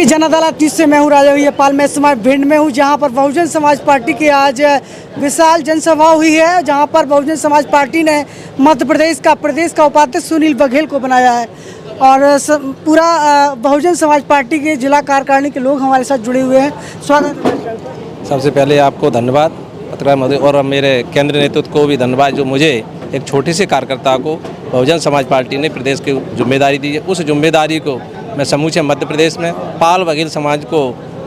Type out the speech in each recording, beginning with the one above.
कि जनता से मैं हूँ राजा हुई पाल। मैं इस समय भिंड में हूँ जहाँ पर बहुजन समाज पार्टी की आज विशाल जनसभा हुई है, जहाँ पर बहुजन समाज पार्टी ने मध्य प्रदेश का उपाध्यक्ष सुनील बघेल को बनाया है और पूरा बहुजन समाज पार्टी के जिला कार्यकारिणी के लोग हमारे साथ जुड़े हुए हैं। स्वागत है। सबसे पहले आपको धन्यवाद पत्रकार महोदय और मेरे केंद्रीय नेतृत्व को भी धन्यवाद, जो मुझे एक छोटे से कार्यकर्ता को बहुजन समाज पार्टी ने प्रदेश की जिम्मेदारी दी है। उस जिम्मेदारी को मैं समूचे मध्य प्रदेश में पाल बघेल समाज को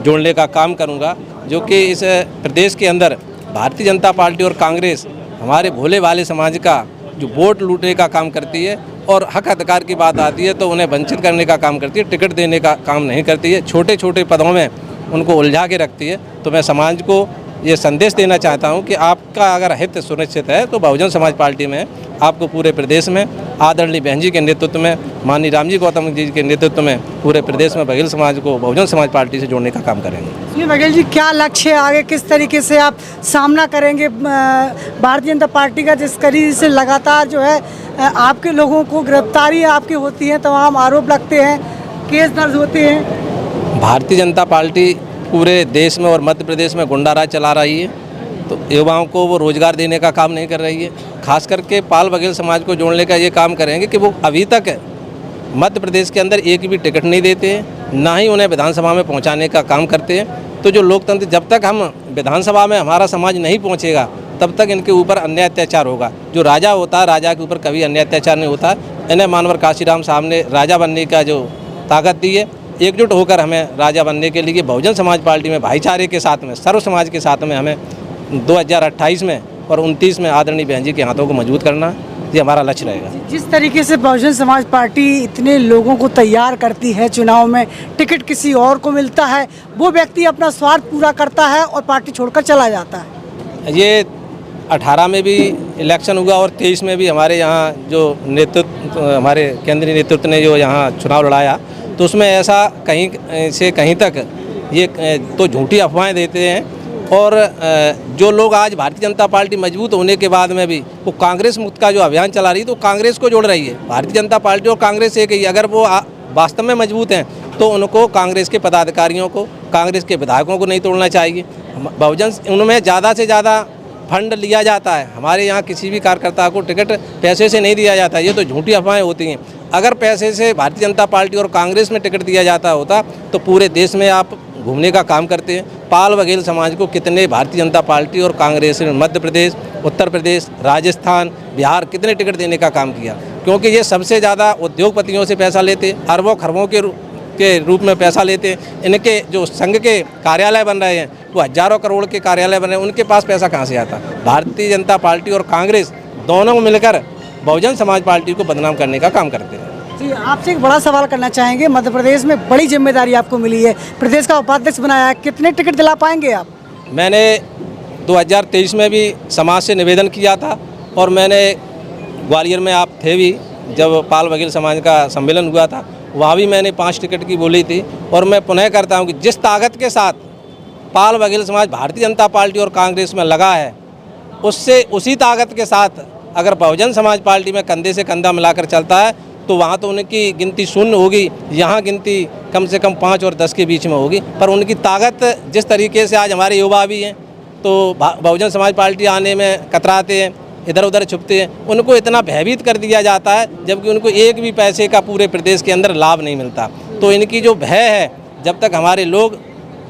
जोड़ने का काम करूंगा, जो कि इस प्रदेश के अंदर भारतीय जनता पार्टी और कांग्रेस हमारे भोले वाले समाज का जो वोट लूटने का काम करती है और हक अधिकार की बात आती है तो उन्हें वंचित करने का काम करती है, टिकट देने का काम नहीं करती है, छोटे छोटे पदों में उनको उलझा के रखती है। तो मैं समाज को ये संदेश देना चाहता हूं कि आपका अगर हित सुनिश्चित है तो बहुजन समाज पार्टी में आपको पूरे प्रदेश में आदरणीय बहन जी के नेतृत्व में, माननीय रामजी गौतम जी के नेतृत्व में पूरे प्रदेश में बघेल समाज को बहुजन समाज पार्टी से जोड़ने का काम करेंगे। जी बघेल जी, क्या लक्ष्य है आगे, किस तरीके से आप सामना करेंगे भारतीय जनता पार्टी का, जिस तरीके से लगातार जो है आपके लोगों को गिरफ्तारी आपकी होती है, तमाम आरोप लगते हैं, केस दर्ज होते हैं। भारतीय जनता पार्टी पूरे देश में और मध्य प्रदेश में गुंडा राज चला रही है, तो युवाओं को वो रोजगार देने का काम नहीं कर रही है। खास करके पाल बघेल समाज को जोड़ने का ये काम करेंगे कि वो अभी तक मध्य प्रदेश के अंदर एक भी टिकट नहीं देते हैं, ना ही उन्हें विधानसभा में पहुंचाने का काम करते हैं। तो जो लोकतंत्र, जब तक हम विधानसभा में हमारा समाज नहीं पहुंचेगा तब तक इनके ऊपर अन्याय अत्याचार होगा। जो राजा होता है, राजा के ऊपर कभी अन्याय अत्याचार नहीं होता। इन्हें मानवर काशीराम साहब ने राजा बनने का जो ताकत दी है, एकजुट होकर हमें राजा बनने के लिए बहुजन समाज पार्टी में भाईचारे के साथ में, सर्व समाज के साथ में हमें 2028 में और 29 में आदरणीय बहन जी के हाथों को मजबूत करना, ये हमारा लक्ष्य रहेगा। जिस तरीके से बहुजन समाज पार्टी इतने लोगों को तैयार करती है, चुनाव में टिकट किसी और को मिलता है, वो व्यक्ति अपना स्वार्थ पूरा करता है और पार्टी छोड़कर चला जाता है। ये 18 में भी इलेक्शन हुआ और 23 में भी हमारे यहाँ जो नेतृत्व, हमारे केंद्रीय नेतृत्व ने जो यहाँ चुनाव लड़ाया, तो उसमें ऐसा कहीं से कहीं तक ये तो झूठी अफवाहें देते हैं। और जो लोग आज भारतीय जनता पार्टी मजबूत होने के बाद में भी वो कांग्रेस मुक्त का जो अभियान चला रही है, तो कांग्रेस को जोड़ रही है। भारतीय जनता पार्टी और कांग्रेस एक ही, अगर वो वास्तव में मजबूत हैं तो उनको कांग्रेस के पदाधिकारियों को, कांग्रेस के विधायकों को नहीं तोड़ना चाहिए। बहुजन उनमें ज़्यादा से ज़्यादा फंड लिया जाता है। हमारे यहाँ किसी भी कार्यकर्ता को टिकट पैसे से नहीं दिया जाता, ये तो झूठी अफवाहें होती हैं। अगर पैसे से भारतीय जनता पार्टी और कांग्रेस में टिकट दिया जाता होता तो पूरे देश में आप घूमने का काम करते हैं। पाल बघेल समाज को कितने भारतीय जनता पार्टी और कांग्रेस ने मध्य प्रदेश, उत्तर प्रदेश, राजस्थान, बिहार कितने टिकट देने का काम किया, क्योंकि ये सबसे ज़्यादा उद्योगपतियों से पैसा लेते, अरबों खरबों के रूप में पैसा लेते। इनके जो संघ के कार्यालय बन रहे हैं वो हजारों करोड़ के कार्यालय बन रहे हैं, उनके पास पैसा कहाँ से आता। भारतीय जनता पार्टी और कांग्रेस दोनों मिलकर बहुजन समाज पार्टी को बदनाम करने का काम करते हैं। जी, आपसे एक बड़ा सवाल करना चाहेंगे। मध्य प्रदेश में बड़ी जिम्मेदारी आपको मिली है, प्रदेश का उपाध्यक्ष बनाया है, कितने टिकट दिला पाएंगे आप? मैंने 2023 में भी समाज से निवेदन किया था और मैंने ग्वालियर में, आप थे भी जब पाल बघेल समाज का सम्मेलन हुआ था, वहाँ भी मैंने 5 टिकट की बोली थी। और मैं पुनः करता हूँ कि जिस ताकत के साथ पाल बघेल समाज भारतीय जनता पार्टी और कांग्रेस में लगा है, उससे उसी ताकत के साथ अगर बहुजन समाज पार्टी में कंधे से कंधा मिलाकर चलता है तो वहाँ तो उनकी गिनती शून्य होगी, यहाँ गिनती कम से कम 5 और 10 के बीच में होगी। पर उनकी ताकत जिस तरीके से आज हमारे युवा भी हैं तो बहुजन समाज पार्टी आने में कतराते हैं, इधर उधर छुपते हैं, उनको इतना भयभीत कर दिया जाता है जबकि उनको एक भी पैसे का पूरे प्रदेश के अंदर लाभ नहीं मिलता। तो इनकी जो भय है, जब तक हमारे लोग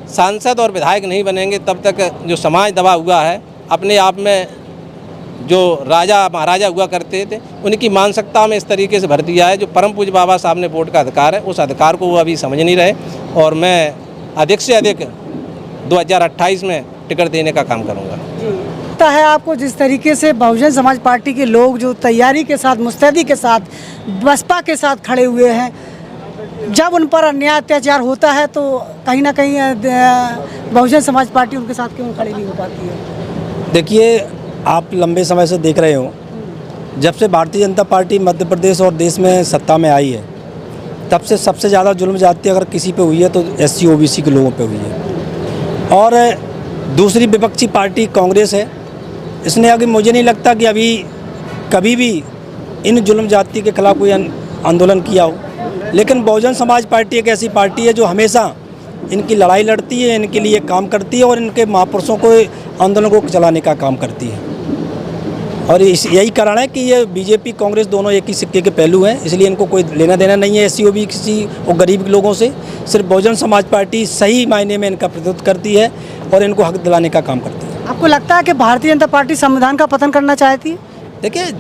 सांसद और विधायक नहीं बनेंगे तब तक जो समाज दबा हुआ है, अपने आप में जो राजा महाराजा हुआ करते थे उनकी मानसिकता में इस तरीके से भर दिया है। जो परम पूज्य बाबा साहब ने वोट का अधिकार है, उस अधिकार को वो अभी समझ नहीं रहे। और मैं अधिक से अधिक 2028 में टिकट देने का काम करूँगा। लगता है आपको जिस तरीके से बहुजन समाज पार्टी के लोग जो तैयारी के साथ, मुस्तैदी के साथ बसपा के साथ खड़े हुए हैं, जब उन पर अन्याय अत्याचार होता है तो कहीं ना कहीं बहुजन समाज पार्टी उनके साथ क्यों खड़ी नहीं हो पाती है? देखिए, आप लंबे समय से देख रहे हो, जब से भारतीय जनता पार्टी मध्य प्रदेश और देश में सत्ता में आई है तब से सबसे ज़्यादा जुल्म जाती अगर किसी पे हुई है तो SC OBC के लोगों पे हुई है। और दूसरी विपक्षी पार्टी कांग्रेस है, इसने आगे मुझे नहीं लगता कि अभी कभी भी इन जुल्म जाति के खिलाफ कोई आंदोलन किया हो। लेकिन बहुजन समाज पार्टी एक ऐसी पार्टी है जो हमेशा इनकी लड़ाई लड़ती है, इनके लिए काम करती है और इनके महापुरुषों को आंदोलन को चलाने का काम करती है। और यही कारण है कि ये बीजेपी कांग्रेस दोनों एक ही सिक्के के पहलू हैं, इसलिए इनको कोई लेना देना नहीं है एससी ओबीसी और गरीब लोगों से। सिर्फ बहुजन समाज पार्टी सही मायने में इनका प्रतिनिधित्व करती है और इनको हक दिलाने का काम करती है। आपको लगता है कि भारतीय जनता पार्टी संविधान का पतन करना चाहती है? देखिए,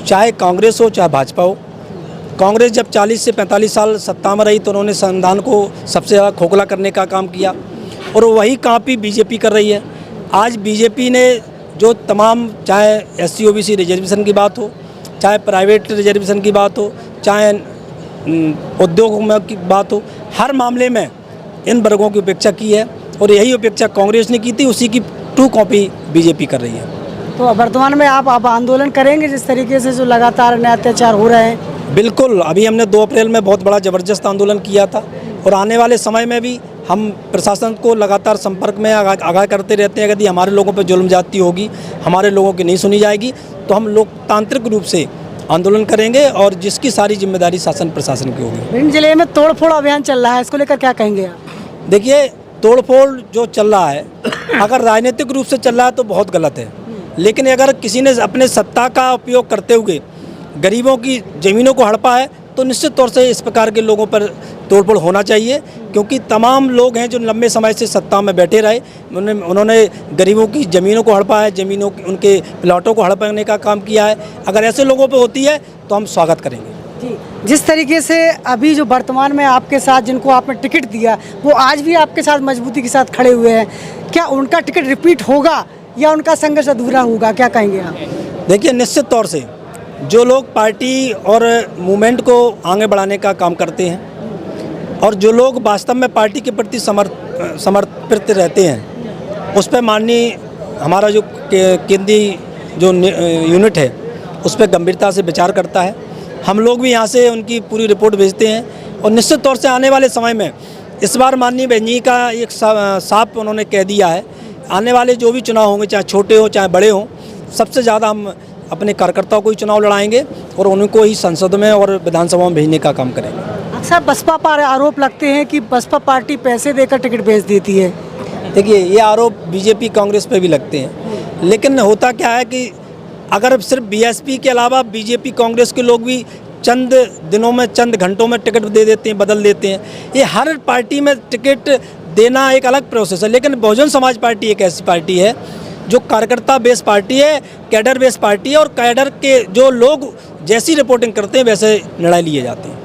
चाहे कांग्रेस हो चाहे भाजपा हो, कांग्रेस जब 40 से 45 साल सत्ता में रही तो उन्होंने संविधान को सबसे ज़्यादा खोखला करने का काम किया और वही कॉपी बीजेपी कर रही है। आज बीजेपी ने जो तमाम, चाहे एससी ओबीसी रिजर्वेशन की बात हो, चाहे प्राइवेट रिजर्वेशन की बात हो, चाहे उद्योग में की बात हो, हर मामले में इन वर्गों की उपेक्षा की है और यही उपेक्षा कांग्रेस ने की थी, उसी की ट्रू कॉपी बीजेपी कर रही है। तो वर्तमान में आप अब आंदोलन करेंगे जिस तरीके से जो लगातार अन्याय अत्याचार हो रहे हैं? बिल्कुल, अभी हमने 2 अप्रैल में बहुत बड़ा ज़बरदस्त आंदोलन किया था और आने वाले समय में भी हम प्रशासन को लगातार संपर्क में आगाह करते रहते हैं। यदि हमारे लोगों पर जुल्म ज्यादती होगी, हमारे लोगों की नहीं सुनी जाएगी तो हम लोकतांत्रिक रूप से आंदोलन करेंगे और जिसकी सारी जिम्मेदारी शासन प्रशासन की होगी। भिंड जिले में तोड़फोड़ अभियान चल रहा है, इसको लेकर क्या कहेंगे आप? देखिए, तोड़फोड़ जो चल रहा है, अगर राजनीतिक रूप से चल रहा है तो बहुत गलत है, लेकिन अगर किसी ने अपने सत्ता का उपयोग करते हुए गरीबों की ज़मीनों को हड़पा है तो निश्चित तौर से इस प्रकार के लोगों पर तोड़फोड़ होना चाहिए, क्योंकि तमाम लोग हैं जो लंबे समय से सत्ता में बैठे रहे, उन्होंने गरीबों की ज़मीनों को हड़पा है, ज़मीनों उनके प्लाटों को हड़पने का काम किया है। अगर ऐसे लोगों पर होती है तो हम स्वागत करेंगे। जी, जिस तरीके से अभी जो वर्तमान में आपके साथ जिनको आपने टिकट दिया वो आज भी आपके साथ मजबूती के साथ खड़े हुए हैं, क्या उनका टिकट रिपीट होगा या उनका संघर्ष अधूरा होगा, क्या कहेंगे आप? देखिए, निश्चित तौर से जो लोग पार्टी और मूवमेंट को आगे बढ़ाने का काम करते हैं और जो लोग वास्तव में पार्टी के प्रति समर्पित रहते हैं, उस पर माननीय हमारा जो केंद्रीय जो यूनिट है उस पर गंभीरता से विचार करता है। हम लोग भी यहाँ से उनकी पूरी रिपोर्ट भेजते हैं और निश्चित तौर से आने वाले समय में इस बार माननीय बहन जी का एक साफ उन्होंने कह दिया है, आने वाले जो भी चुनाव होंगे, चाहे छोटे हो चाहे बड़े हों, सबसे ज़्यादा हम अपने कार्यकर्ताओं को ही चुनाव लड़ाएंगे और उनको ही संसद में और विधानसभा में भेजने का काम करेंगे। अक्सर बसपा पर आरोप लगते हैं कि बसपा पार्टी पैसे देकर टिकट भेज देती है। देखिए, ये आरोप बीजेपी कांग्रेस पे भी लगते हैं, लेकिन होता क्या है कि अगर सिर्फ बीएसपी के अलावा बीजेपी कांग्रेस के लोग भी चंद दिनों में, चंद घंटों में टिकट दे देते हैं, बदल देते हैं। ये हर पार्टी में टिकट देना एक अलग प्रोसेस है, लेकिन बहुजन समाज पार्टी एक ऐसी पार्टी है जो कार्यकर्ता बेस पार्टी है, कैडर बेस पार्टी है और कैडर के जो लोग जैसी रिपोर्टिंग करते हैं वैसे निर्णय लिए जाते हैं।